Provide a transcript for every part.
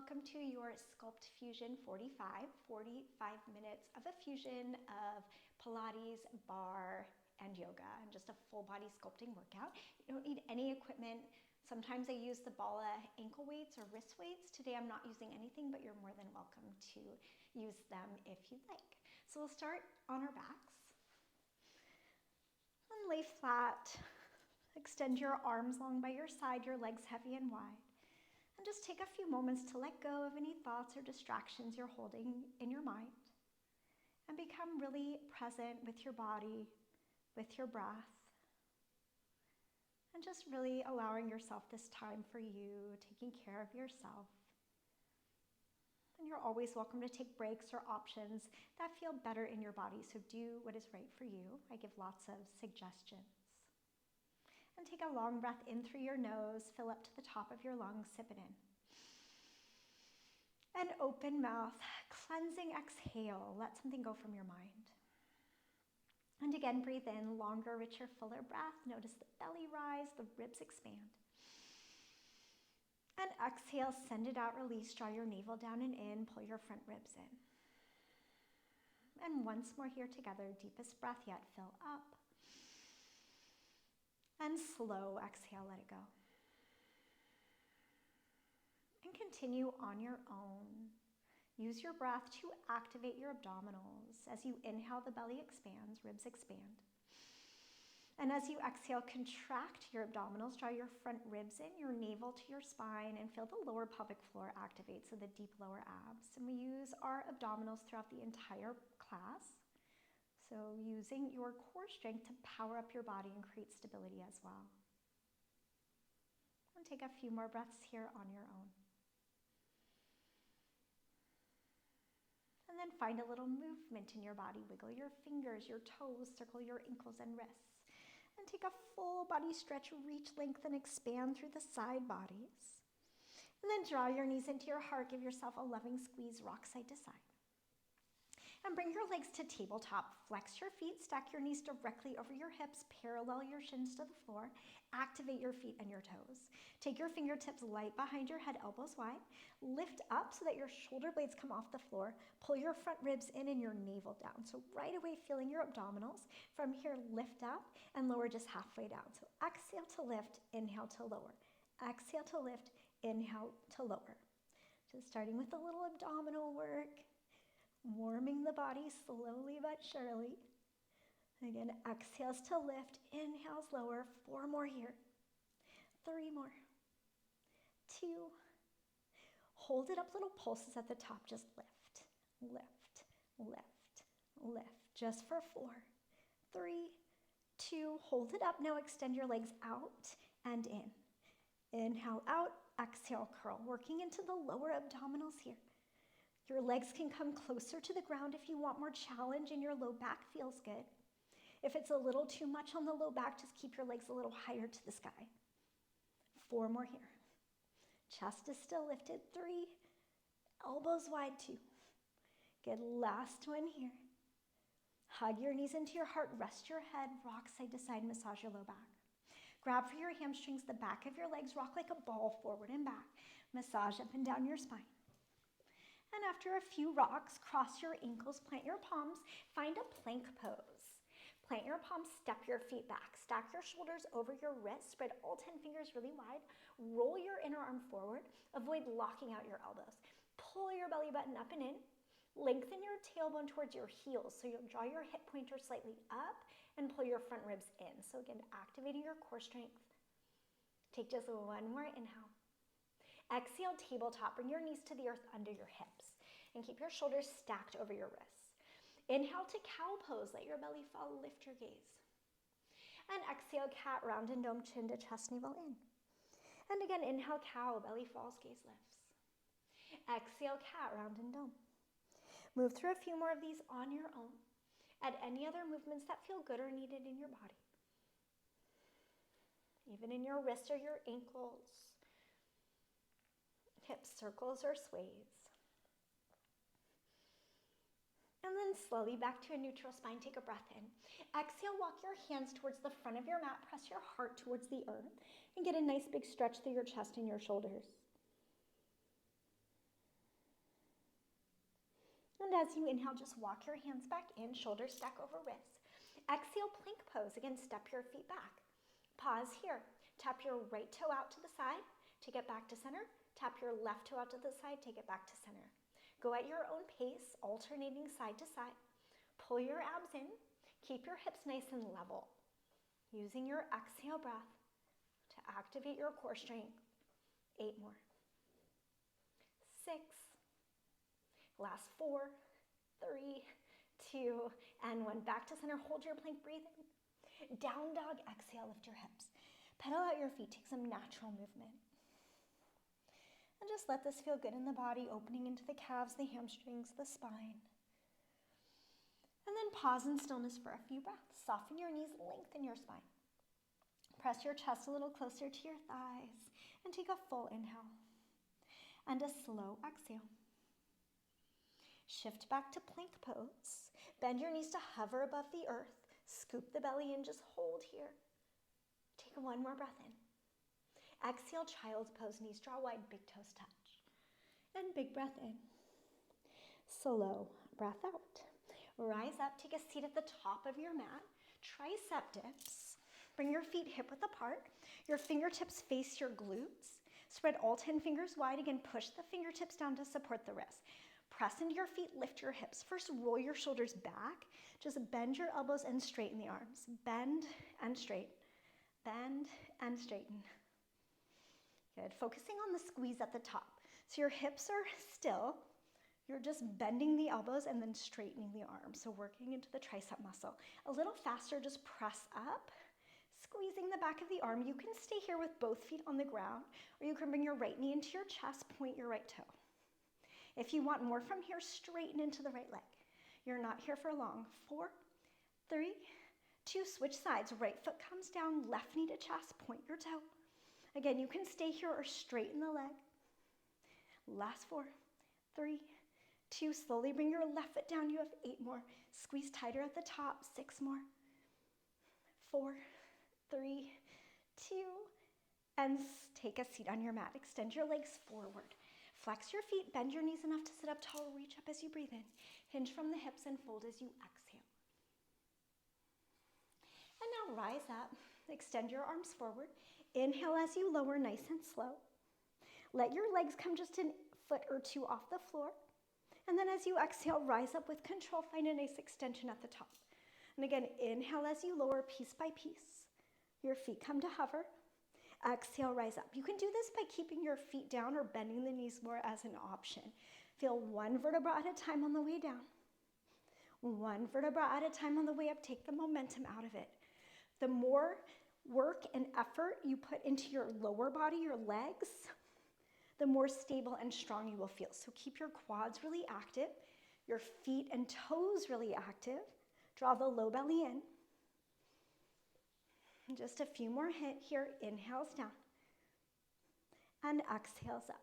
welcome to your Sculpt Fusion 45 minutes of a fusion of Pilates, barre, and yoga, and just a full body sculpting workout. You don't need any equipment. Sometimes I use the Bala ankle weights or wrist weights. Today I'm not using anything, but you're more than welcome to use them if you'd like. So we'll start on our backs. And lay flat. Extend your arms long by your side, your legs heavy and wide. And just take a few moments to let go of any thoughts or distractions you're holding in your mind. And become really present with your body, with your breath. And just really allowing yourself this time for you, taking care of yourself. And you're always welcome to take breaks or options that feel better in your body, so do what is right for you. I give lots of suggestions. And take a long breath in through your nose, fill up to the top of your lungs, sip it in. And open mouth, cleansing exhale, let something go from your mind. And again, breathe in, longer, richer, fuller breath. Notice the belly rise, the ribs expand. And exhale, send it out, release, draw your navel down and in, pull your front ribs in. And once more here together, deepest breath yet, fill up. And slow exhale, let it go. And continue on your own. Use your breath to activate your abdominals. As you inhale, the belly expands, ribs expand. And as you exhale, contract your abdominals, draw your front ribs in, your navel to your spine, and feel the lower pelvic floor activate, so the deep lower abs. And we use our abdominals throughout the entire class. So using your core strength to power up your body and create stability as well. And take a few more breaths here on your own. And then find a little movement in your body. Wiggle your fingers, your toes, circle your ankles and wrists. And take a full body stretch, reach, lengthen, expand through the side bodies. And then draw your knees into your heart, give yourself a loving squeeze, rock side to side. And bring your legs to tabletop. Flex your feet, stack your knees directly over your hips, parallel your shins to the floor. Activate your feet and your toes. Take your fingertips light behind your head, elbows wide. Lift up so that your shoulder blades come off the floor. Pull your front ribs in and your navel down. So right away, feeling your abdominals. From here, lift up and lower just halfway down. So exhale to lift, inhale to lower. Exhale to lift, inhale to lower. Just starting with a little abdominal work. Warming the body slowly but surely. Again, exhales to lift, inhales lower, 4 more here. 3 more. 2. Hold it up, little pulses at the top, just lift, lift, lift, lift. Just for 4. 3, 2, hold it up. Now extend your legs out and in. Inhale out, exhale, curl. Working into the lower abdominals here. Your legs can come closer to the ground if you want more challenge and your low back feels good. If it's a little too much on the low back, just keep your legs a little higher to the sky. 4 more here. Chest is still lifted. 3, elbows wide, 2. Good, last one here. Hug your knees into your heart, rest your head, rock side to side, massage your low back. Grab for your hamstrings, the back of your legs, rock like a ball forward and back. Massage up and down your spine. And after a few rocks, cross your ankles, plant your palms, find a plank pose. Plant your palms, step your feet back, stack your shoulders over your wrists, spread all 10 fingers really wide, roll your inner arm forward, avoid locking out your elbows. Pull your belly button up and in, lengthen your tailbone towards your heels, so you'll draw your hip pointer slightly up and pull your front ribs in. So again, activating your core strength. Take just 1 more inhale. Exhale, tabletop. Bring your knees to the earth under your hips and keep your shoulders stacked over your wrists. Inhale to cow pose. Let your belly fall. Lift your gaze. And exhale, cat, round and dome, chin to chest, navel in. And again, inhale, cow, belly falls, gaze lifts. Exhale, cat, round and dome. Move through a few more of these on your own. Add any other movements that feel good or needed in your body. Even in your wrists or your ankles. Hip circles or sways. And then slowly back to a neutral spine, take a breath in. Exhale, walk your hands towards the front of your mat, press your heart towards the earth, and get a nice big stretch through your chest and your shoulders. And as you inhale, just walk your hands back in, shoulders stack over wrists. Exhale, plank pose. Again, step your feet back. Pause here. Tap your right toe out to the side, take it back to center. Tap your left toe out to the side, take it back to center. Go at your own pace, alternating side to side. Pull your abs in. Keep your hips nice and level. Using your exhale breath to activate your core strength. 8 more. 6. Last 4, 3, 2, and 1. Back to center. Hold your plank. Breathe in. Down dog. Exhale. Lift your hips. Pedal out your feet. Take some natural movement. And just let this feel good in the body, opening into the calves, the hamstrings, the spine. And then pause in stillness for a few breaths. Soften your knees, lengthen your spine. Press your chest a little closer to your thighs and take a full inhale and a slow exhale. Shift back to plank pose. Bend your knees to hover above the earth. Scoop the belly in, just hold here. Take 1 more breath in. Exhale, child's pose, knees draw wide, big toes touch. And big breath in. Slow breath out. Rise up, take a seat at the top of your mat. Tricep dips. Bring your feet hip width apart. Your fingertips face your glutes. Spread all 10 fingers wide. Again, push the fingertips down to support the wrist. Press into your feet, lift your hips. First, roll your shoulders back. Just bend your elbows and straighten the arms. Bend and straighten. Bend and straighten. Good. Focusing on the squeeze at the top. So your hips are still. You're just bending the elbows and then straightening the arms. So working into the tricep muscle. A little faster, just press up. Squeezing the back of the arm. You can stay here with both feet on the ground, or you can bring your right knee into your chest, point your right toe. If you want more from here, straighten into the right leg. You're not here for long. 4, 3, 2, switch sides. Right foot comes down, left knee to chest, point your toe. Again, you can stay here or straighten the leg. Last 4, 3, 2, slowly bring your left foot down. You have 8 more. Squeeze tighter at the top. 6 more. 4, 3, 2, and take a seat on your mat. Extend your legs forward. Flex your feet, bend your knees enough to sit up tall, reach up as you breathe in. Hinge from the hips and fold as you exhale. And now rise up, extend your arms forward. Inhale as you lower, nice and slow. Let your legs come just a foot or 2 off the floor. And then as you exhale, rise up with control, find a nice extension at the top. And again, inhale as you lower piece by piece. Your feet come to hover. Exhale, rise up. You can do this by keeping your feet down or bending the knees more as an option. Feel 1 vertebra at a time on the way down. 1 vertebra at a time on the way up. Take the momentum out of it. The more work and effort you put into your lower body, your legs, the more stable and strong you will feel. So keep your quads really active, your feet and toes really active. Draw the low belly in. Just a few more here. Inhales down and exhales up.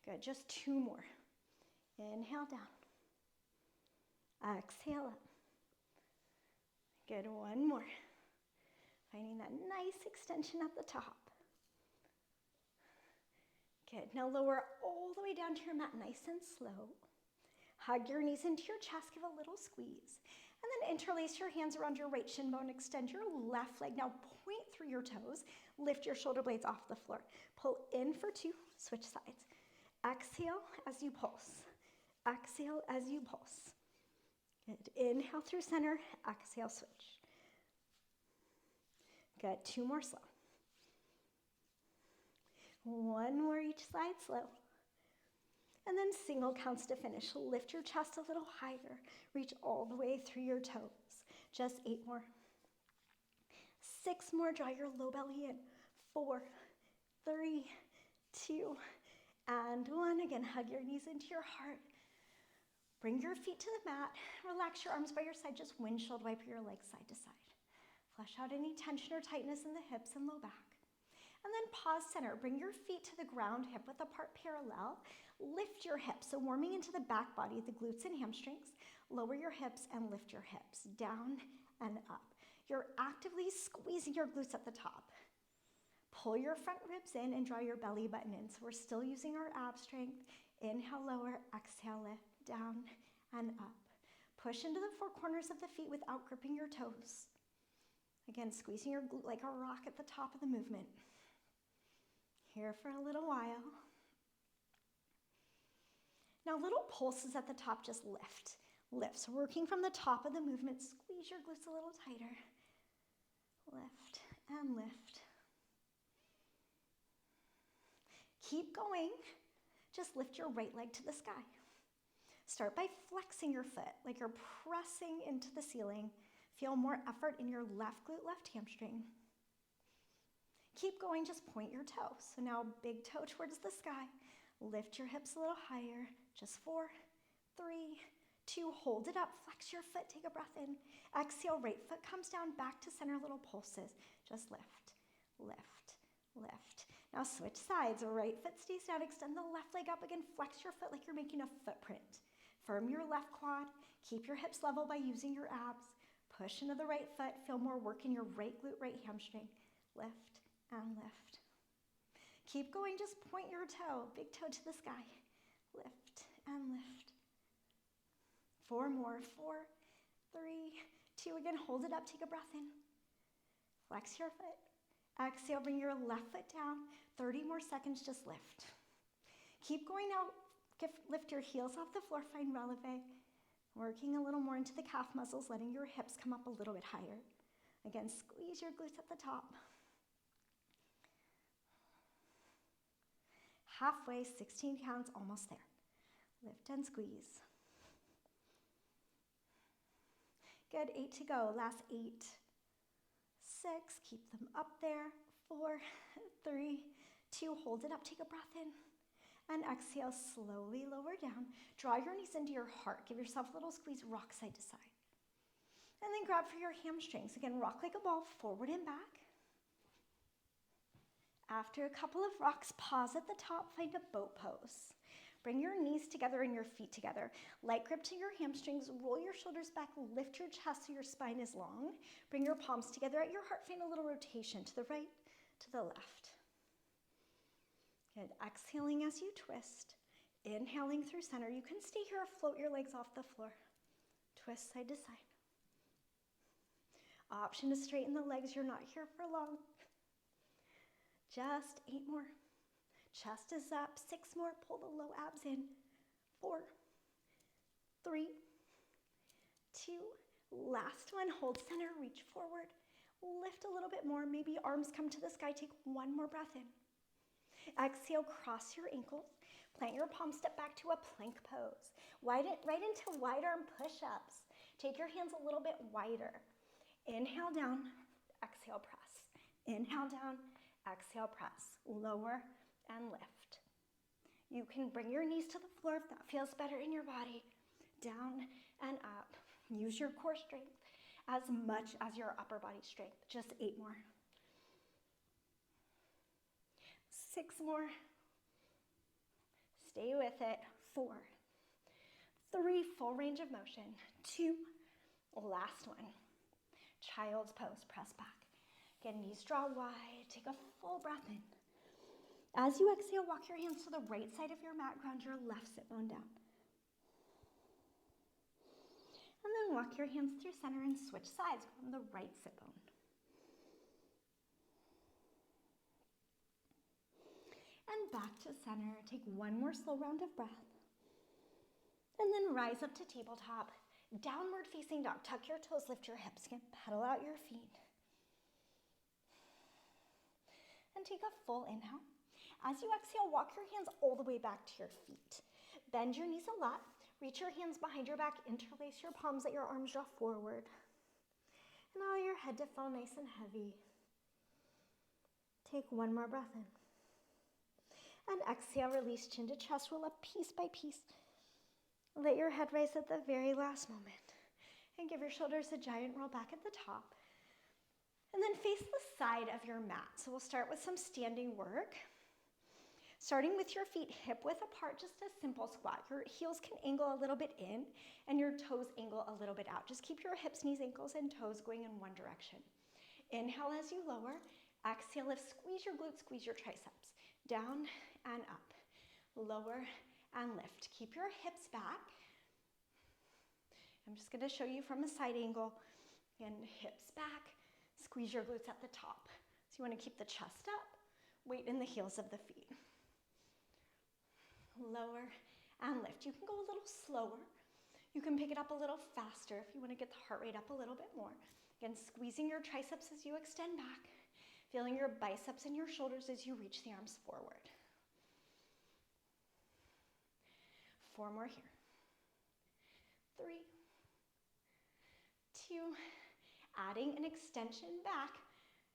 Good. Just 2 more. Inhale down. Exhale up. Good. 1 more. Finding that nice extension at the top. Good. Now lower all the way down to your mat, nice and slow. Hug your knees into your chest. Give a little squeeze. And then interlace your hands around your right shin bone. Extend your left leg. Now point through your toes. Lift your shoulder blades off the floor. Pull in for 2. Switch sides. Exhale as you pulse. Exhale as you pulse. Good. Inhale through center. Exhale, switch. Good. 2 more slow. 1 more each side, slow. And then single counts to finish. Lift your chest a little higher. Reach all the way through your toes. Just 8 more. 6 more. Draw your low belly in. 4, 3, 2, and 1. Again, hug your knees into your heart. Bring your feet to the mat. Relax your arms by your side. Just windshield wipe your legs side to side. Flush out any tension or tightness in the hips and low back. And then pause center. Bring your feet to the ground, hip width apart, parallel. Lift your hips, so warming into the back body, the glutes and hamstrings. Lower your hips and lift your hips, down and up. You're actively squeezing your glutes at the top. Pull your front ribs in and draw your belly button in. So we're still using our ab strength. Inhale, lower, exhale, lift, down, and up. Push into the four corners of the feet without gripping your toes. Again, squeezing your glute like a rock at the top of the movement. Here for a little while. Now little pulses at the top, just lift. Lift. So working from the top of the movement, squeeze your glutes a little tighter. Lift and lift. Keep going. Just lift your right leg to the sky. Start by flexing your foot like you're pressing into the ceiling. Feel more effort in your left glute, left hamstring. Keep going, just point your toe. So now big toe towards the sky. Lift your hips a little higher. Just 4, 3, 2, hold it up. Flex your foot, take a breath in. Exhale, right foot comes down, back to center, little pulses. Just lift, lift, lift. Now switch sides. Right foot stays down, extend the left leg up again. Flex your foot like you're making a footprint. Firm your left quad. Keep your hips level by using your abs. Push into the right foot. Feel more work in your right glute, right hamstring. Lift and lift. Keep going, just point your toe, big toe to the sky. Lift and lift. 4 more, 4, 3, 2, again, hold it up, take a breath in. Flex your foot. Exhale, bring your left foot down. 30 more seconds, just lift. Keep going now, lift your heels off the floor, find releve. Working a little more into the calf muscles, letting your hips come up a little bit higher. Again, squeeze your glutes at the top. Halfway, 16 counts, almost there. Lift and squeeze. Good, 8 to go, last 8. 6, keep them up there. 4, 3, 2, hold it up, take a breath in. And exhale, slowly lower down. Draw your knees into your heart. Give yourself a little squeeze, rock side to side. And then grab for your hamstrings. Again, rock like a ball, forward and back. After a couple of rocks, pause at the top, find a boat pose. Bring your knees together and your feet together. Light grip to your hamstrings, roll your shoulders back, lift your chest so your spine is long. Bring your palms together at your heart, find a little rotation to the right, to the left. Good, exhaling as you twist. Inhaling through center. You can stay here or float your legs off the floor. Twist side to side. Option to straighten the legs, you're not here for long. Just 8 more. Chest is up. 6 more. Pull the low abs in. 4, 3, 2. Last one. Hold center. Reach forward. Lift a little bit more. Maybe arms come to the sky. Take 1 more breath in. Exhale. Cross your ankles. Plant your palms. Step back to a plank pose. Right into wide arm push-ups. Take your hands a little bit wider. Inhale down. Exhale. Press. Inhale down. Exhale, press, lower and lift. You can bring your knees to the floor if that feels better in your body. Down and up. Use your core strength as much as your upper body strength. Just 8 more. 6 more. Stay with it. 4, 3, full range of motion. 2, last one. Child's pose, press back. Again, knees draw wide, take a full breath in. As you exhale, walk your hands to the right side of your mat, ground your left sit bone down. And then walk your hands through center and switch sides, ground the right sit bone. And back to center, take 1 more slow round of breath. And then rise up to tabletop, downward facing dog. Tuck your toes, lift your hips, again, pedal out your feet. And take a full inhale. As you exhale, walk your hands all the way back to your feet. Bend your knees a lot. Reach your hands behind your back. Interlace your palms, let your arms draw forward. And allow your head to fall nice and heavy. Take 1 more breath in. And exhale, release chin to chest, roll up piece by piece. Let your head rise at the very last moment. And give your shoulders a giant roll back at the top. And then face the side of your mat. So we'll start with some standing work. Starting with your feet hip width apart, just a simple squat. Your heels can angle a little bit in and your toes angle a little bit out. Just keep your hips, knees, ankles, and toes going in one direction. Inhale as you lower. Exhale, lift, squeeze your glutes, squeeze your triceps. Down and up. Lower and lift. Keep your hips back. I'm just gonna show you from a side angle. Again, hips back, squeeze your glutes at the top. So you wanna keep the chest up, weight in the heels of the feet. Lower and lift. You can go a little slower. You can pick it up a little faster if you wanna get the heart rate up a little bit more. Again, squeezing your triceps as you extend back, feeling your biceps and your shoulders as you reach the arms forward. 4 more here. 3, 2, adding an extension back.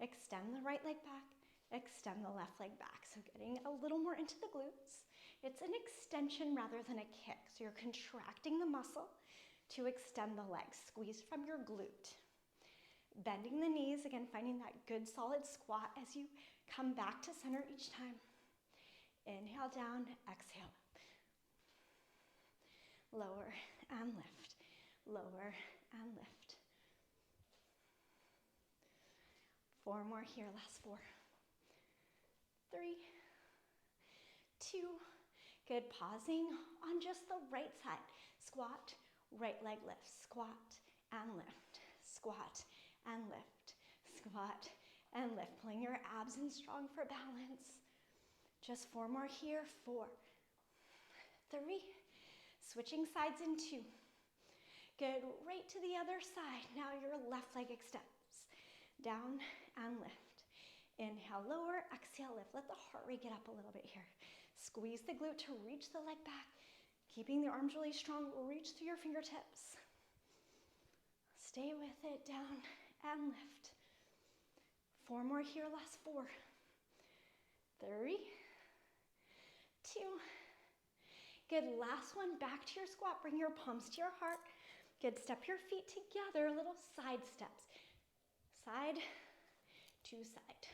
Extend the right leg back, extend the left leg back. So getting a little more into the glutes. It's an extension rather than a kick. So you're contracting the muscle to extend the legs. Squeeze from your glute. Bending the knees, again, finding that good solid squat as you come back to center each time. Inhale down, exhale up. Lower and lift, lower and lift. 4 more here, last 4. 3, 2, good, pausing on just the right side. Squat, right leg lifts, squat and lift, squat and lift, squat and lift. Pulling your abs in strong for balance. Just 4 more here, 4, 3, switching sides in 2. Good, right to the other side. Now your left leg extends. Down and lift. Inhale, lower, exhale, lift. Let the heart rate get up a little bit here. Squeeze the glute to reach the leg back. Keeping the arms really strong, reach through your fingertips. Stay with it, down and lift. 4 more here, last 4. 3, 2. Good, last one, back to your squat. Bring your palms to your heart. Good, step your feet together, little side steps. Side to side.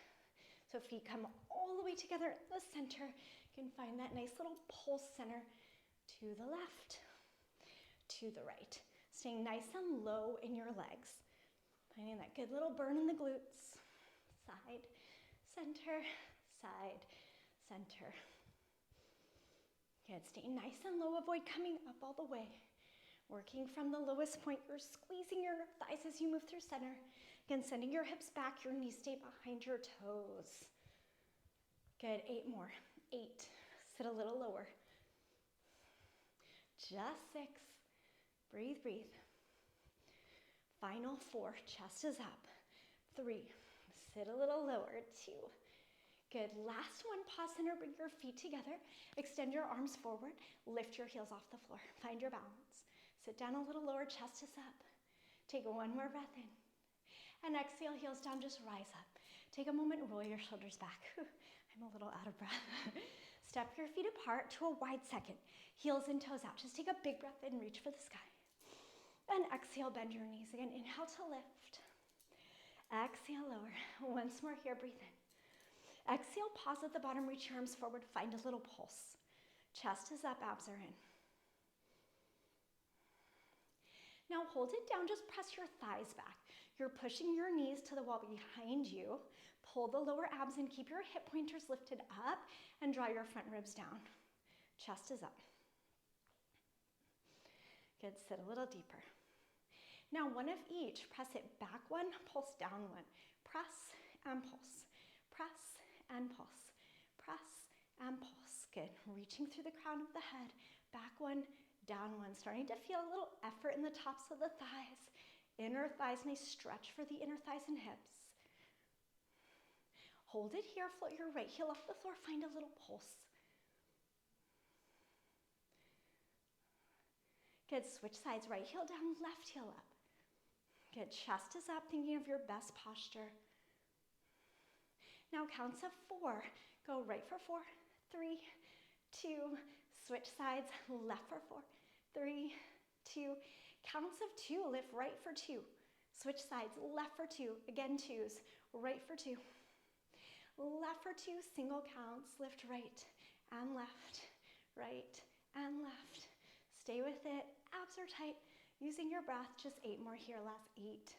So feet come all the way together in the center. You can find that nice little pulse center to the left, to the right. Staying nice and low in your legs. Finding that good little burn in the glutes. Side, center, side, center. Good, stay nice and low. Avoid coming up all the way. Working from the lowest point, you're squeezing your thighs as you move through center. Again, sending your hips back, your knees stay behind your toes. Good, 8 more. 8, sit a little lower. Just 6, breathe, breathe. Final 4, chest is up. 3, sit a little lower. 2, good, last one, pause center, bring your feet together. Extend your arms forward, lift your heels off the floor. Find your balance. Sit down a little lower, chest is up. Take 1 more breath in. And exhale, heels down, just rise up. Take a moment, roll your shoulders back. I'm a little out of breath. Step your feet apart to a wide second. Heels and toes out. Just take a big breath in, reach for the sky. And exhale, bend your knees. Again, inhale to lift. Exhale, lower. Once more here, breathe in. Exhale, pause at the bottom, reach your arms forward, find a little pulse. Chest is up, abs are in. Now hold it down, just press your thighs back. You're pushing your knees to the wall behind you. Pull the lower abs and keep your hip pointers lifted up and draw your front ribs down. Chest is up. Good, sit a little deeper. Now 1 of each, press it back 1, pulse down 1. Press and pulse, press and pulse, press and pulse. Good, reaching through the crown of the head, back 1, down 1. Starting to feel a little effort in the tops of the thighs. Inner thighs may stretch for the inner thighs and hips. Hold it here, float your right heel off the floor, find a little pulse. Good, switch sides, right heel down, left heel up. Good, chest is up, thinking of your best posture. Now counts of 4. Go right for 4, 3, 2, switch sides, left for 4, 3, 2, counts of 2, lift right for 2, switch sides, left for 2, again 2s, right for 2, left for 2, single counts, lift right and left, right and left. Stay with it, abs are tight, using your breath, just 8 more here, last 8,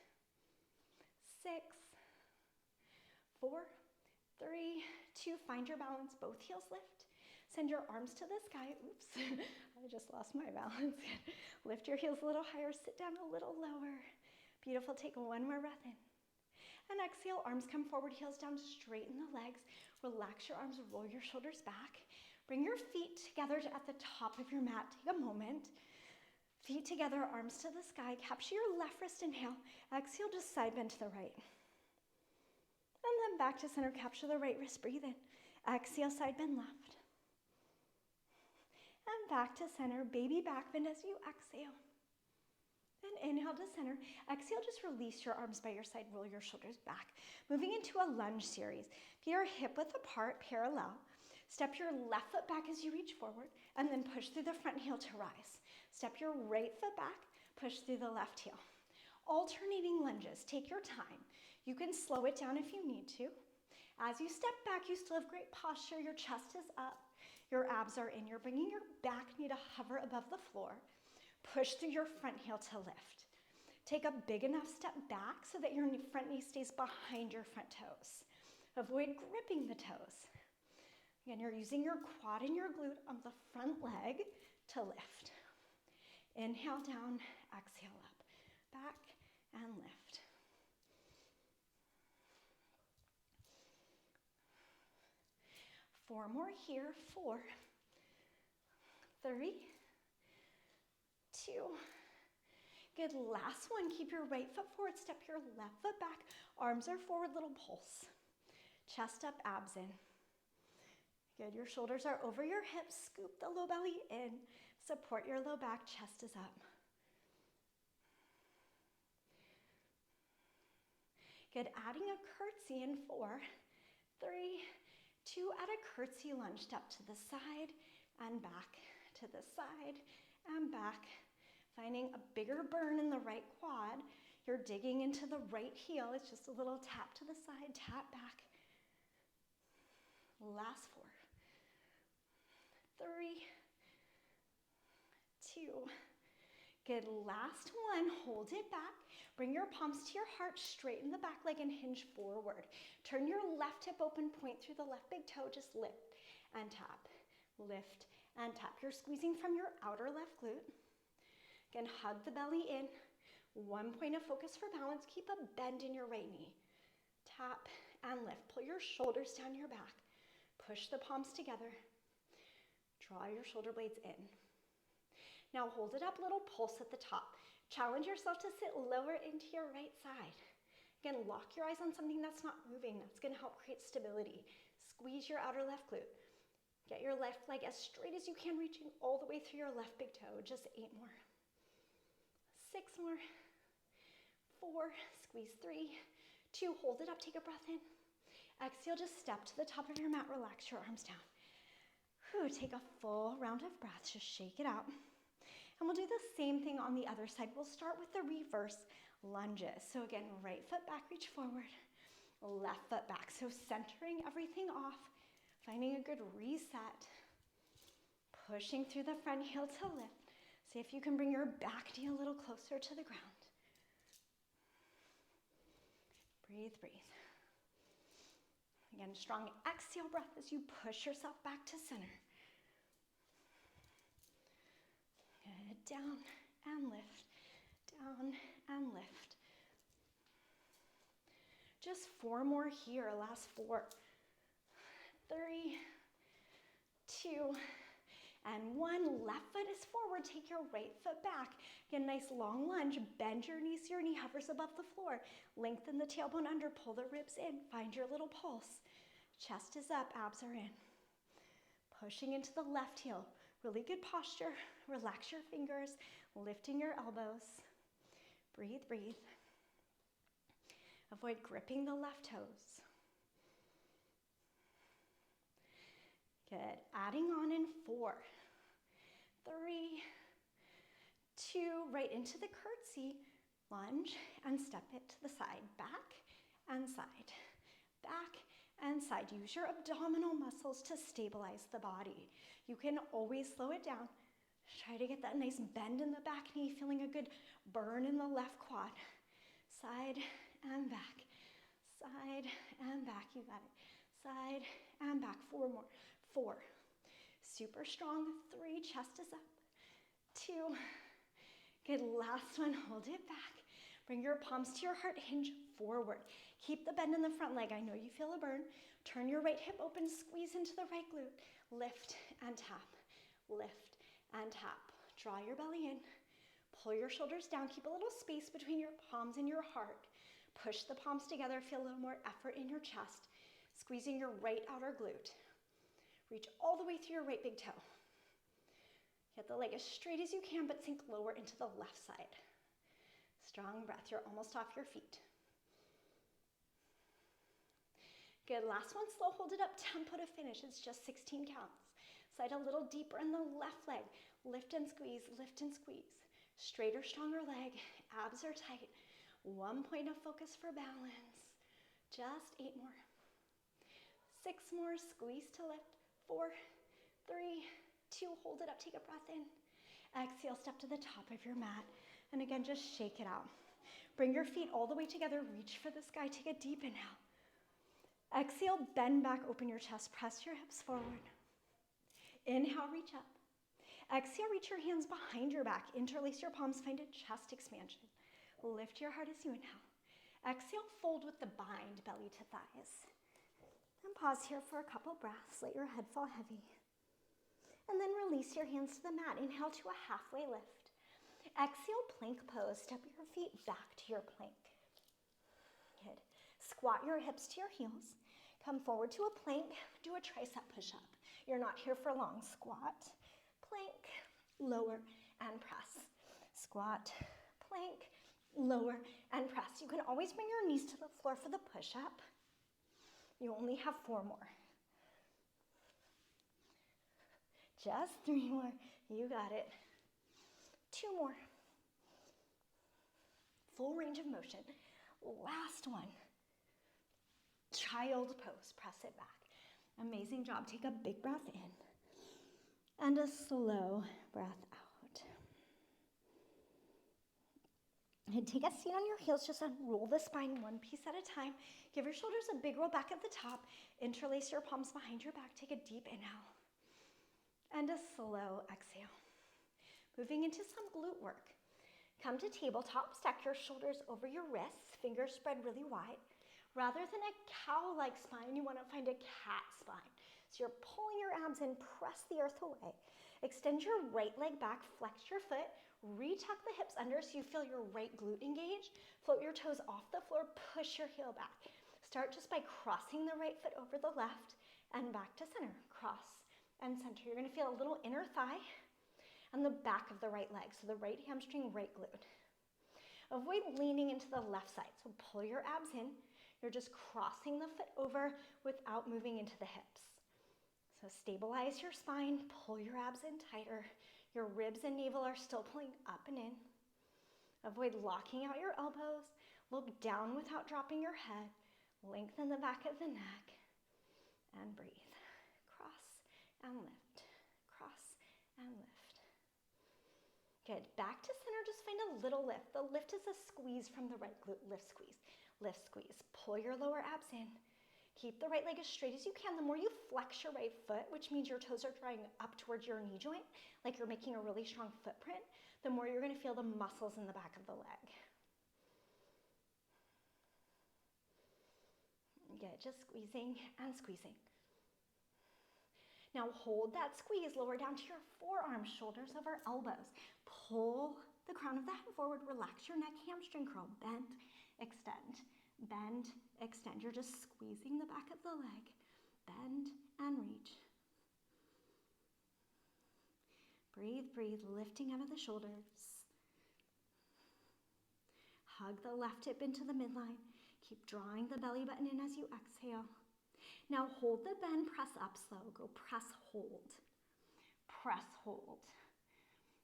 6, 4, 3, 2, find your balance, both heels lift. Send your arms to the sky. Oops, I just lost my balance. Lift your heels a little higher, sit down a little lower. Beautiful, take one more breath in. And exhale, arms come forward, heels down, straighten the legs. Relax your arms, roll your shoulders back. Bring your feet together at the top of your mat. Take a moment. Feet together, arms to the sky. Capture your left wrist, inhale. Exhale, just side bend to the right. And then back to center, capture the right wrist, breathe in. Exhale, side bend left. And back to center, baby back bend as you exhale. Then inhale to center. Exhale, just release your arms by your side, roll your shoulders back. Moving into a lunge series. Feet are hip width apart, parallel. Step your left foot back as you reach forward, and then push through the front heel to rise. Step your right foot back, push through the left heel. Alternating lunges, take your time. You can slow it down if you need to. As you step back, you still have great posture. Your chest is up, your abs are in. You're bringing your back knee to hover above the floor. Push through your front heel to lift. Take a big enough step back so that your front knee stays behind your front toes. Avoid gripping the toes. Again, you're using your quad and your glute on the front leg to lift. Inhale down, exhale up, back and lift. Four more here, 4, 3, 2. Good, last one. Keep your right foot forward, step your left foot back. Arms are forward, little pulse. Chest up, abs in. Good, your shoulders are over your hips. Scoop the low belly in. Support your low back, chest is up. Good, adding a curtsy in 4, 3, 2, add a curtsy lunge step to the side and back, to the side and back. Finding a bigger burn in the right quad. You're digging into the right heel. It's just a little tap to the side, tap back. Last 4, 3, 2. Good, last one. Hold it back. Bring your palms to your heart, straighten the back leg and hinge forward. Turn your left hip open, point through the left big toe, just lift and tap, lift and tap. You're squeezing from your outer left glute. Again, hug the belly in. One point of focus for balance. Keep a bend in your right knee. Tap and lift. Pull your shoulders down your back. Push the palms together. Draw your shoulder blades in. Now hold it up, little pulse at the top. Challenge yourself to sit lower into your right side. Again, lock your eyes on something that's not moving. That's going to help create stability. Squeeze your outer left glute. Get your left leg as straight as you can, reaching all the way through your left big toe. Just 8 more. 6 more. 4, squeeze 3, 2, hold it up, take a breath in. Exhale, just step to the top of your mat, relax your arms down. Whew, take a full round of breaths, just shake it out. And we'll do the same thing on the other side. We'll start with the reverse lunges. So again, right foot back, reach forward, left foot back. So centering everything off, finding a good reset, pushing through the front heel to lift. See if you can bring your back knee a little closer to the ground. Breathe, breathe. Again, strong exhale breath as you push yourself back to center. Good, down and lift, down and lift. Just 4 more here, last 4. 3, 2, and 1. Left foot is forward, take your right foot back. Again, nice long lunge, bend your knees so your knee hovers above the floor. Lengthen the tailbone under, pull the ribs in, find your little pulse. Chest is up, abs are in. Pushing into the left heel, really good posture. Relax your fingers, lifting your elbows. Breathe, breathe. Avoid gripping the left toes. Good, adding on in 4, 3, 2, right into the curtsy, lunge and step it to the side, back and side, back and side. Use your abdominal muscles to stabilize the body. You can always slow it down. Try to get that nice bend in the back knee, feeling a good burn in the left quad. Side and back, side and back, you got it. Side and back, 4 more. 4, Super strong. 3, chest is up. 2. Good, last one, hold it back. Bring your palms to your heart, hinge forward. Keep the bend in the front leg. I know you feel a burn. Turn your right hip open, squeeze into the right glute. Lift and tap, lift and tap. Draw your belly in. Pull your shoulders down. Keep a little space between your palms and your heart. Push the palms together. Feel a little more effort in your chest. Squeezing your right outer glute. Reach all the way through your right big toe. Get the leg as straight as you can, but sink lower into the left side. Strong breath. You're almost off your feet. Good, last one, slow, hold it up, tempo to finish. It's just 16 counts. Slide a little deeper in the left leg. Lift and squeeze, lift and squeeze. Straighter, stronger leg, abs are tight. 1 point of focus for balance. Just 8 more. 6 more, squeeze to lift. 4, 3, 2, hold it up, take a breath in. Exhale, step to the top of your mat. And again, just shake it out. Bring your feet all the way together, reach for the sky, take a deep inhale. Exhale, bend back, open your chest, press your hips forward. Inhale, reach up. Exhale, reach your hands behind your back, interlace your palms, find a chest expansion. Lift your heart as you inhale. Exhale, fold with the bind, belly to thighs. And pause here for a couple breaths, let your head fall heavy. And then release your hands to the mat, inhale to a halfway lift. Exhale, plank pose, step your feet back to your plank. Good. Squat your hips to your heels. Come forward to a plank, do a tricep push-up. You're not here for long. Squat, plank, lower, and press. Squat, plank, lower, and press. You can always bring your knees to the floor for the push-up. You only have 4 more. Just 3 more. You got it. 2 more. Full range of motion. Last one. Child pose, press it back. Amazing job. Take a big breath in and a slow breath out. And take a seat on your heels, just unroll the spine 1 piece at a time. Give your shoulders a big roll back at the top. Interlace your palms behind your back. Take a deep inhale and a slow exhale. Moving into some glute work. Come to tabletop, stack your shoulders over your wrists, fingers spread really wide. Rather than a cow-like spine, you want to find a cat spine. So you're pulling your abs in, press the earth away. Extend your right leg back, flex your foot, retuck the hips under so you feel your right glute engage. Float your toes off the floor, push your heel back. Start just by crossing the right foot over the left and back to center. Cross and center. You're going to feel a little inner thigh and the back of the right leg. So the right hamstring, right glute. Avoid leaning into the left side. So pull your abs in. You're just crossing the foot over without moving into the hips. So stabilize your spine, pull your abs in tighter. Your ribs and navel are still pulling up and in. Avoid locking out your elbows. Look down without dropping your head. Lengthen the back of the neck and breathe. Cross and lift, cross and lift. Good, back to center, just find a little lift. The lift is a squeeze from the right glute, lift, squeeze. Lift, squeeze. Pull your lower abs in. Keep the right leg as straight as you can. The more you flex your right foot, which means your toes are drawing up towards your knee joint, like you're making a really strong footprint, the more you're going to feel the muscles in the back of the leg. Good, just squeezing and squeezing. Now hold that squeeze, lower down to your forearms, shoulders over elbows. Pull the crown of the head forward, relax your neck, hamstring curl, bend, extend, bend, extend. You're just squeezing the back of the leg. Bend and reach. Breathe, breathe, lifting out of the shoulders. Hug the left hip into the midline. Keep drawing the belly button in as you exhale. Now hold the bend, press up slow. Go press, hold. Press, hold.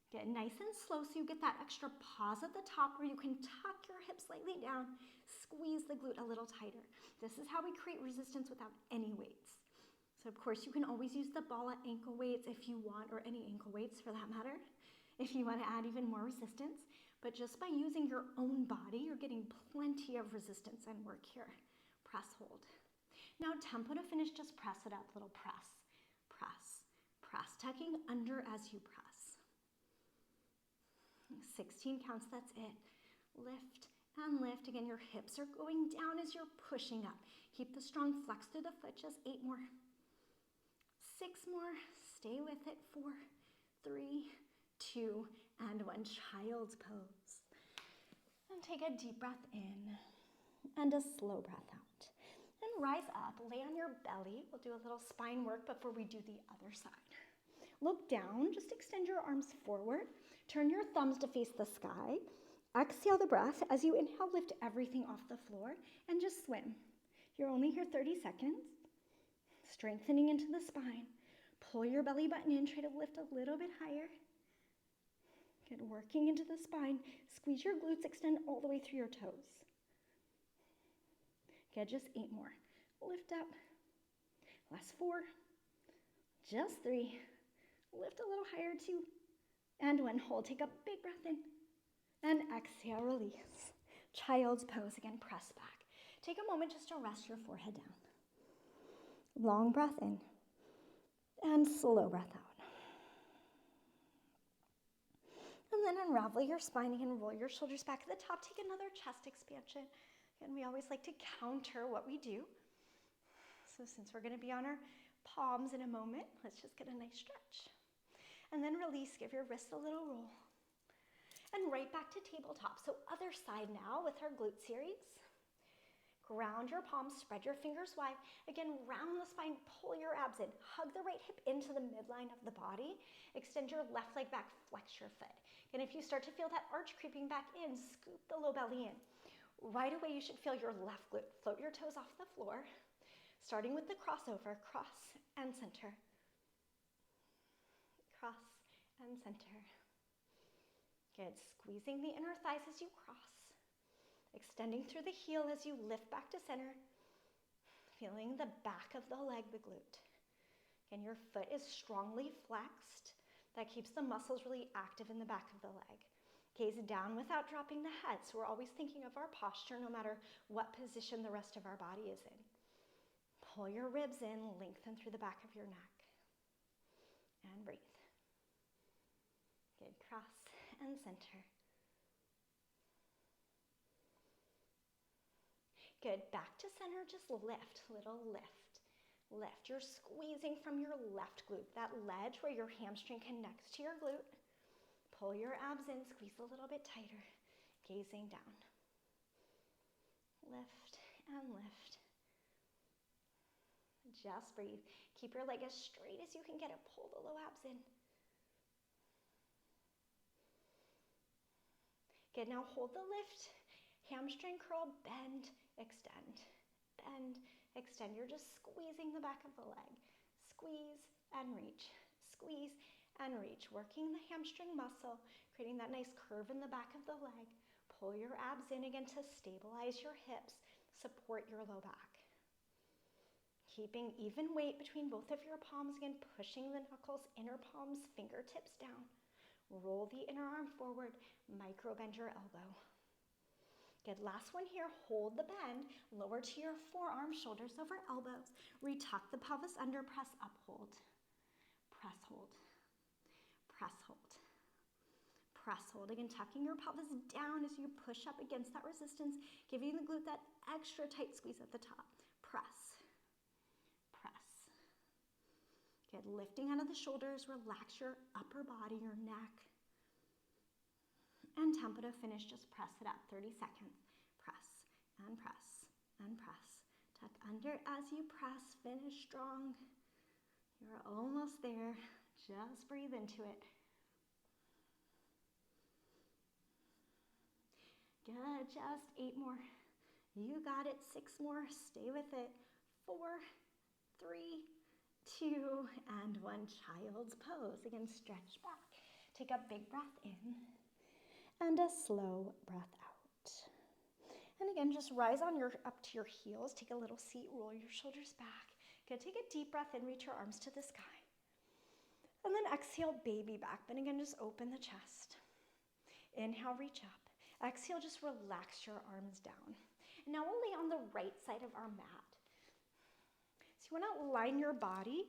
Get nice and slow so you get that extra pause at the top where you can tuck your hips slightly down, squeeze the glute a little tighter. This is how we create resistance without any weights. So of course you can always use the ball at ankle weights if you want, or any ankle weights for that matter, if you want to add even more resistance. But just by using your own body, you're getting plenty of resistance and work here. Press, hold. Now tempo to finish, just press it up, little press, press, Press, tucking under as you press. 16 counts, that's it. Lift and lift. Again, your hips are going down as you're pushing up. Keep the strong flex through the foot. Just 8 more. 6 more. Stay with it. 4, 3, 2, and 1. Child's pose. And take a deep breath in and a slow breath out. And rise up. Lay on your belly. We'll do a little spine work before we do the other side. Look down. Just extend your arms forward. Turn your thumbs to face the sky. Exhale the breath. As you inhale, lift everything off the floor and just swim. You're only here 30 seconds. Strengthening into the spine. Pull your belly button in. Try to lift a little bit higher. Good. Working into the spine. Squeeze your glutes. Extend all the way through your toes. Good. Just 8 more. Lift up. Last 4. Just 3. Lift a little higher. 2. And 1. Hold. Take a big breath in. And exhale, release. Child's pose. Again, press back. Take a moment just to rest your forehead down. Long breath in. And slow breath out. And then unravel your spine again. Roll your shoulders back at the top. Take another chest expansion. And we always like to counter what we do. So since we're going to be on our palms in a moment, let's just get a nice stretch. And then release. Give your wrists a little roll. And right back to tabletop. So other side now with our glute series. Ground your palms, spread your fingers wide. Again, round the spine, pull your abs in. Hug the right hip into the midline of the body. Extend your left leg back, flex your foot. And if you start to feel that arch creeping back in, scoop the low belly in. Right away, you should feel your left glute. Float your toes off the floor. Starting with the crossover, cross and center. Cross and center. Good. Squeezing the inner thighs as you cross. Extending through the heel as you lift back to center. Feeling the back of the leg, the glute. Again, your foot is strongly flexed. That keeps the muscles really active in the back of the leg. Gaze down without dropping the head. So we're always thinking of our posture no matter what position the rest of our body is in. Pull your ribs in, lengthen through the back of your neck. And breathe. Good. Cross and center. Good. Back to center, just lift, little lift. Lift. You're squeezing from your left glute, that ledge where your hamstring connects to your glute. Pull your abs in, squeeze a little bit tighter, gazing down. Lift and lift. Just breathe. Keep your leg as straight as you can get it. Pull the low abs in. Good. Now hold the lift. Hamstring curl, bend, extend. Bend, extend. You're just squeezing the back of the leg. Squeeze and reach. Squeeze and reach. Working the hamstring muscle, creating that nice curve in the back of the leg. Pull your abs in again to stabilize your hips. Support your low back. Keeping even weight between both of your palms. Again, pushing the knuckles, inner palms, fingertips down. Roll the inner arm forward. Micro bend your elbow. Good. Last one here. Hold the bend. Lower to your forearms, shoulders over elbows. Retuck the pelvis under. Press up, hold. Press, hold. Press, hold. Press, hold. Again, tucking your pelvis down as you push up against that resistance, giving the glute that extra tight squeeze at the top. Press. Press. Good. Lifting out of the shoulders. Relax your upper body, your neck. And tempo to finish, just press it up, 30 seconds. Press and press and press. Tuck under as you press, finish strong. You're almost there, just breathe into it. Good, just 8 more. You got it, 6 more, stay with it. 4, 3, 2, and 1, child's pose. Again, stretch back. Take a big breath in. And a slow breath out. And again, just rise on up to your heels. Take a little seat, roll your shoulders back. Good, take a deep breath in, reach your arms to the sky. And then exhale, baby back. Then again, just open the chest. Inhale, reach up. Exhale, just relax your arms down. And now we'll lay on the right side of our mat. So you want to align your body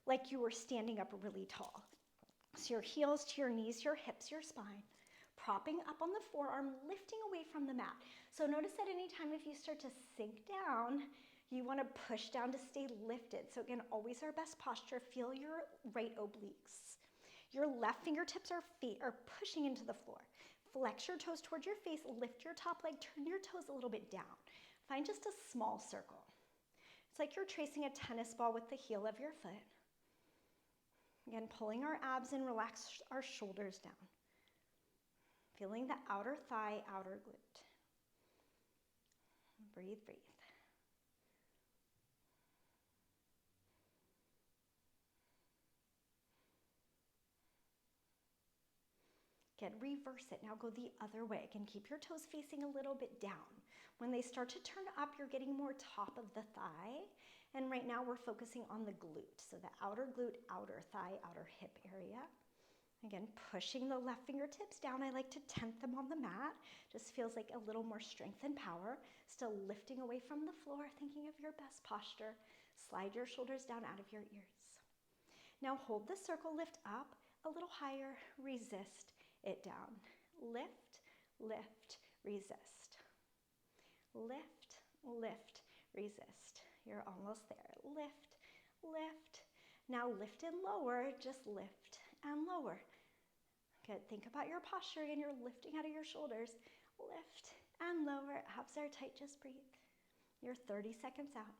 like you were standing up really tall. So your heels to your knees, your hips, your spine, propping up on the forearm, lifting away from the mat. So notice that anytime if you start to sink down, you want to push down to stay lifted. So again, always our best posture. Feel your right obliques. Your left fingertips or feet are pushing into the floor. Flex your toes towards your face, lift your top leg, turn your toes a little bit down. Find just a small circle. It's like you're tracing a tennis ball with the heel of your foot. Again, pulling our abs in, relax our shoulders down. Feeling the outer thigh, outer glute. Breathe, breathe. Again, reverse it. Now go the other way. Again, keep your toes facing a little bit down. When they start to turn up, you're getting more top of the thigh. And right now we're focusing on the glute. So the outer glute, outer thigh, outer hip area. Again, pushing the left fingertips down. I like to tent them on the mat. Just feels like a little more strength and power. Still lifting away from the floor, thinking of your best posture. Slide your shoulders down out of your ears. Now hold the circle, lift up a little higher, resist it down. Lift, lift, resist. Lift, lift, resist. You're almost there. Lift, lift. Now lift and lower, just lift and lower. Good, think about your posture and you're lifting out of your shoulders. Lift and lower, abs are tight, just breathe. You're 30 seconds out.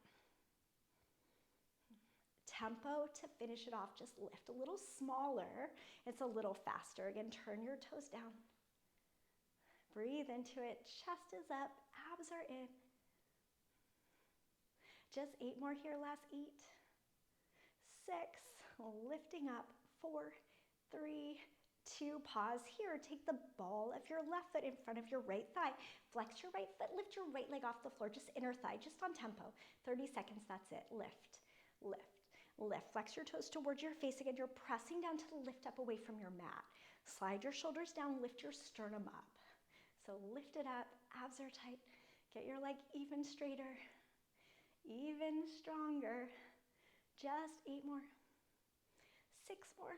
Tempo to finish it off, just lift a little smaller. It's a little faster. Again, turn your toes down. Breathe into it, chest is up, abs are in. Just 8 more here, last 8, 6, lifting up, 4, 3, 2, pause here. Take the ball of your left foot in front of your right thigh. Flex your right foot, lift your right leg off the floor, just inner thigh, just on tempo. 30 seconds, that's it. Lift, lift, lift. Flex your toes towards your face. Again, you're pressing down to lift up away from your mat. Slide your shoulders down, lift your sternum up. So lift it up, abs are tight. Get your leg even straighter, even stronger. Just 8 more, 6 more,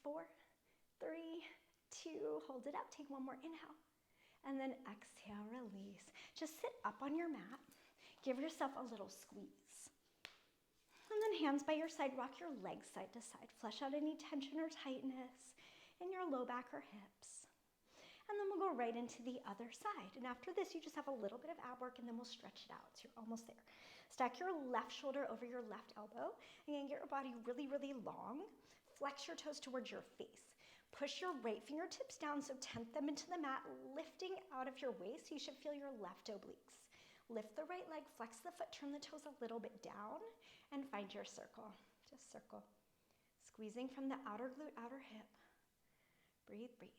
4, 3, 2, hold it up. Take 1 more inhale. And then exhale, release. Just sit up on your mat. Give yourself a little squeeze. And then hands by your side, rock your legs side to side. Flush out any tension or tightness in your low back or hips. And then we'll go right into the other side. And after this, you just have a little bit of ab work and then we'll stretch it out. So you're almost there. Stack your left shoulder over your left elbow. Again, get your body really, really long. Flex your toes towards your face. Push your right fingertips down, so tent them into the mat, lifting out of your waist. You should feel your left obliques. Lift the right leg, flex the foot, turn the toes a little bit down, and find your circle. Just circle. Squeezing from the outer glute, outer hip. Breathe, breathe.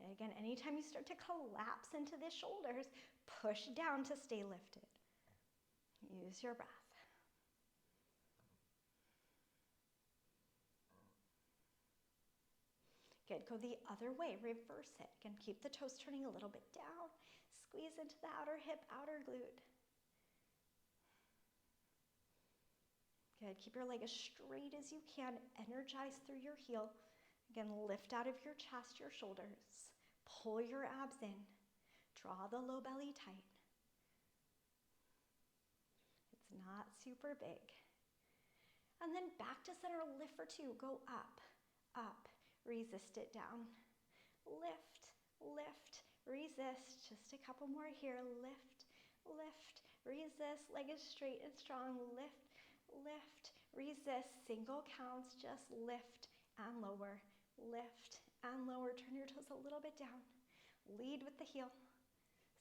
And again, anytime you start to collapse into the shoulders, push down to stay lifted. Use your breath. Good, go the other way, reverse it. Again, keep the toes turning a little bit down. Squeeze into the outer hip, outer glute. Good, keep your leg as straight as you can. Energize through your heel. Again, lift out of your chest, your shoulders. Pull your abs in. Draw the low belly tight. It's not super big. And then back to center, lift for 2. Go up, up, resist it down. Lift, lift, resist. Just a couple more here. Lift, lift, resist. Leg is straight and strong. Lift, lift, resist. Single counts, just lift and lower. Lift and lower. Turn your toes a little bit down. Lead with the heel.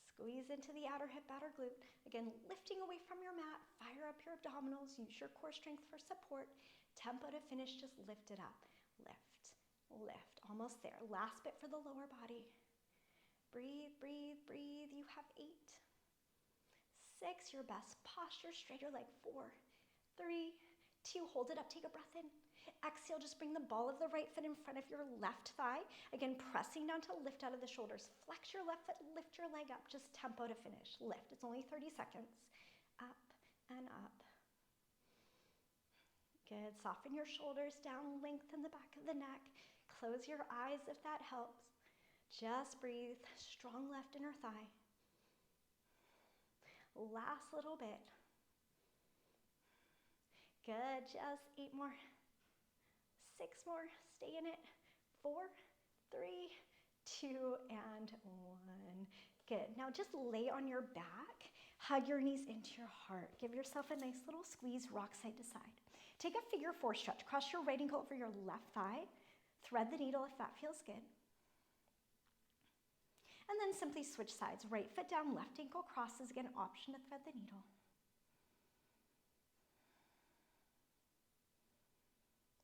Squeeze into the outer hip, outer glute. Again, lifting away from your mat. Fire up your abdominals. Use your core strength for support. Tempo to finish. Just lift it up. Lift, lift. Almost there. Last bit for the lower body. Breathe, breathe, breathe. You have 8, 6. Your best posture. Straighter leg. 4, 3, 2. Hold it up. Take a breath in. Exhale, just bring the ball of the right foot in front of your left thigh. Again, pressing down to lift out of the shoulders. Flex your left foot, lift your leg up. Just tempo to finish. Lift. It's only 30 seconds. Up and up. Good. Soften your shoulders down, lengthen the back of the neck. Close your eyes if that helps. Just breathe. Strong left inner thigh. Last little bit. Good. Just 8 more. 6 more. Stay in it. 4, 3, 2, and 1. Good. Now just lay on your back. Hug your knees into your heart. Give yourself a nice little squeeze, rock side to side. Take a figure 4 stretch. Cross your right ankle over your left thigh. Thread the needle if that feels good. And then simply switch sides. Right foot down, left ankle crosses. Again, option to thread the needle.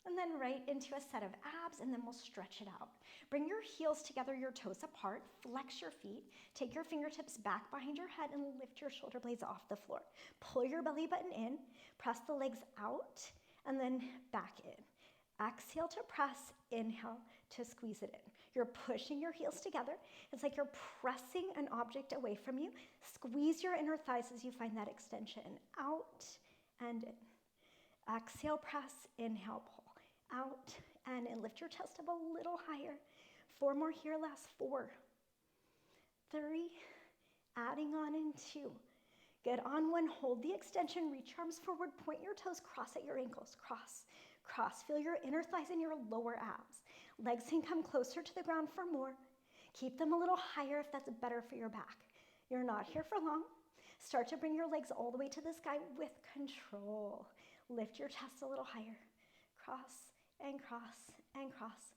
And then right into a set of abs, and then we'll stretch it out. Bring your heels together, your toes apart, flex your feet, take your fingertips back behind your head and lift your shoulder blades off the floor. Pull your belly button in, press the legs out, and then back in. Exhale to press, inhale to squeeze it in. You're pushing your heels together. It's like you're pressing an object away from you. Squeeze your inner thighs as you find that extension. Out and in. Exhale, press, inhale, pull. Out and in. Lift your chest up a little higher. 4 more here, last 4. 3, adding on in 2. Good, on 1, hold the extension, reach your arms forward, point your toes, cross at your ankles, cross, cross. Feel your inner thighs and your lower abs. Legs can come closer to the ground for more. Keep them a little higher if that's better for your back. You're not here for long. Start to bring your legs all the way to the sky with control. Lift your chest a little higher. Cross and cross and cross.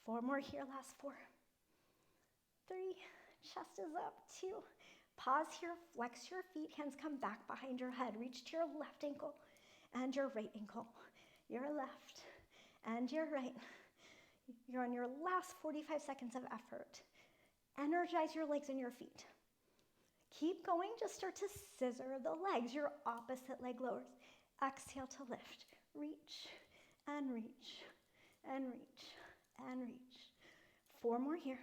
4 more here, last 4. 3, chest is up. 2, pause here, flex your feet, hands come back behind your head. Reach to your left ankle and your right ankle. Your left and your right. You're on your last 45 seconds of effort. Energize your legs and your feet. Keep going, just start to scissor the legs. Your opposite leg lowers. Exhale to lift. Reach and reach and reach and reach. 4 more here.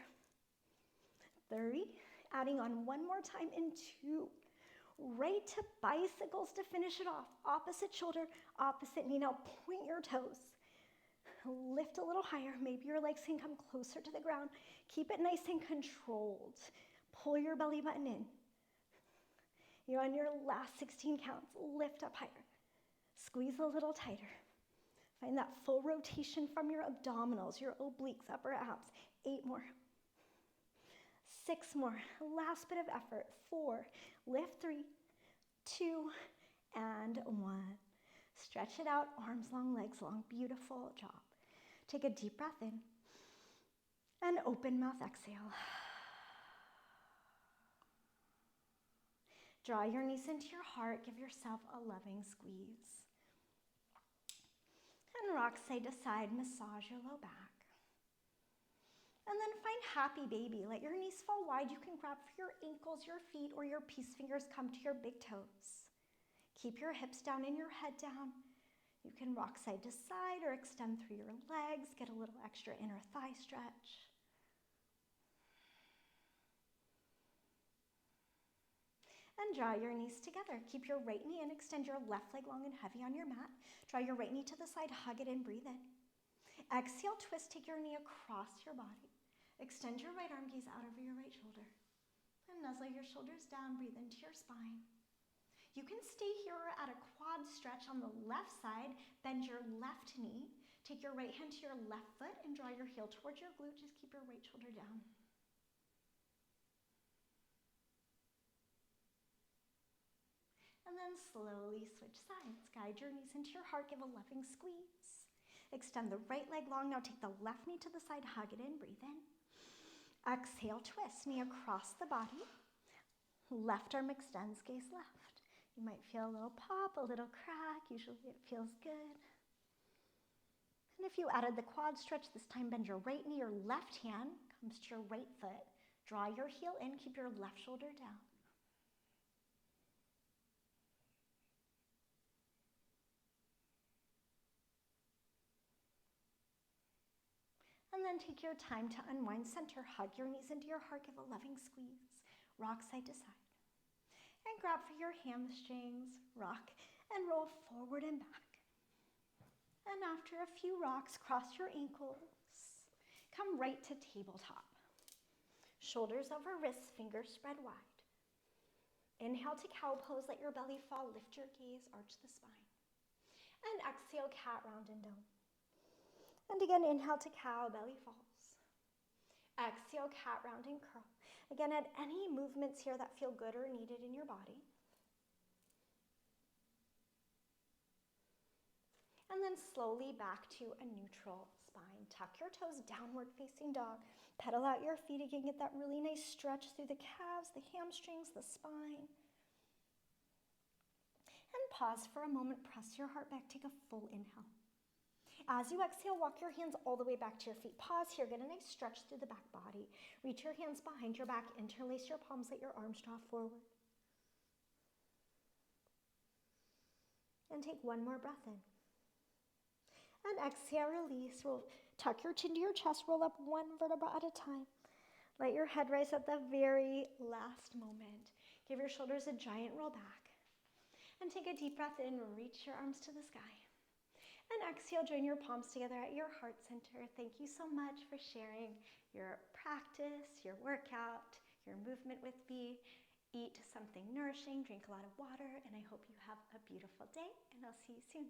3, adding on 1 more time in 2. Right to bicycles to finish it off. Opposite shoulder, opposite knee. Now point your toes. Lift a little higher. Maybe your legs can come closer to the ground. Keep it nice and controlled. Pull your belly button in. You're on your last 16 counts. Lift up higher. Squeeze a little tighter. Find that full rotation from your abdominals, your obliques, upper abs. 8 more. 6 more. Last bit of effort. 4. Lift 3, 2, and 1. Stretch it out. Arms long, legs long. Beautiful job. Take a deep breath in. And open mouth exhale. Draw your knees into your heart. Give yourself a loving squeeze. And rock side to side. Massage your low back. And then find happy baby. Let your knees fall wide. You can grab for your ankles, your feet, or your peace fingers come to your big toes. Keep your hips down and your head down. You can rock side to side or extend through your legs. Get a little extra inner thigh stretch. And draw your knees together. Keep your right knee in. Extend your left leg long and heavy on your mat. Draw your right knee to the side. Hug it in. Breathe in. Exhale, twist. Take your knee across your body. Extend your right arm, gaze out over your right shoulder. And nuzzle your shoulders down. Breathe into your spine. You can stay here or at a quad stretch on the left side. Bend your left knee. Take your right hand to your left foot and draw your heel towards your glute. Just keep your right shoulder down. And then slowly switch sides. Guide your knees into your heart. Give a loving squeeze. Extend the right leg long. Now take the left knee to the side. Hug it in. Breathe in. Exhale, twist. Knee across the body. Left arm extends. Gaze left. You might feel a little pop, a little crack. Usually it feels good. And if you added the quad stretch, this time bend your right knee. Your left hand comes to your right foot. Draw your heel in. Keep your left shoulder down. And then take your time to unwind center. Hug your knees into your heart. Give a loving squeeze. Rock side to side. And grab for your hamstrings. Rock and roll forward and back. And after a few rocks, cross your ankles. Come right to tabletop. Shoulders over wrists, fingers spread wide. Inhale to cow pose, let your belly fall, lift your gaze, arch the spine. And exhale, cat, round and dome. And again, inhale to cow, belly falls. Exhale, cat, round and curl. Again, add any movements here that feel good or needed in your body. And then slowly back to a neutral spine. Tuck your toes, downward facing dog. Pedal out your feet again, get that really nice stretch through the calves, the hamstrings, the spine. And pause for a moment, press your heart back, take a full inhale. As you exhale, walk your hands all the way back to your feet. Pause here, get a nice stretch through the back body. Reach your hands behind your back, interlace your palms, let your arms draw forward. And take one more breath in. And exhale, release. Tuck your chin to your chest, roll up one vertebra at a time. Let your head rise at the very last moment. Give your shoulders a giant roll back. And take a deep breath in, reach your arms to the sky. And exhale, join your palms together at your heart center. Thank you so much for sharing your practice, your workout, your movement with me. Eat something nourishing, drink a lot of water, and I hope you have a beautiful day, and I'll see you soon.